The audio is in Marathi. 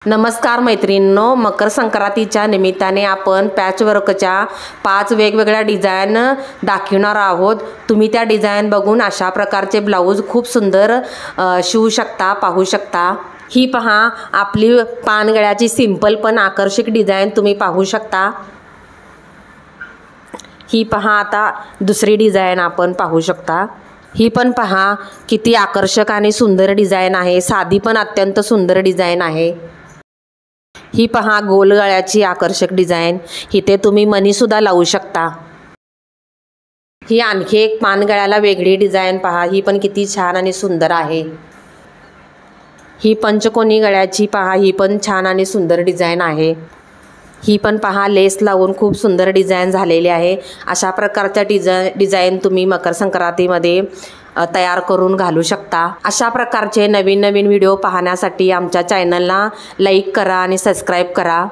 नमस्कार मैत्रिणींनो, मकर संक्रांतीच्या निमित्ताने आपण पॅचवर्कच्या 5 वेगवेगळ्या डिझाईन दाखवणार आहोत। तुम्ही त्या डिझाईन बघून अशा प्रकारचे ब्लाऊज खूप सुंदर शिवू शकता, पाहू शकता। ही पहा आपली पानगळ्याची सिंपल पण आकर्षक डिझाईन तुम्ही पाहू शकता। ही पहा आता दुसरी डिझाईन आपण पाहू शकता। ही पण पहा किती आकर्षक आणि सुंदर डिझाईन आहे, साधी पण अत्यंत सुंदर डिझाईन आहे। ही पहा गोल गळ्याची आकर्षक डिझाईन, इथे तुम्ही मणी सुद्धा लावू शकता। ही आणखी एक पानगळ्याला वेगळी डिझाईन पहा, ही पण किती छान आणि सुंदर आहे। ही पंचकोनी गळ्याची पहा, ही पण छान आणि सुंदर डिझाईन आहे। ही पण पहा लेस लावून खूप सुंदर डिझाईन झालेली आहे। अशा प्रकारच्या डिझाईन तुम्ही मकर संक्रांतीमध्ये तयार करून घालू शकता। अशा प्रकारचे नवीन नवीन व्हिडिओ पाहण्यासाठी आमच्या चॅनलला लाईक करा आणि सबस्क्राईब करा।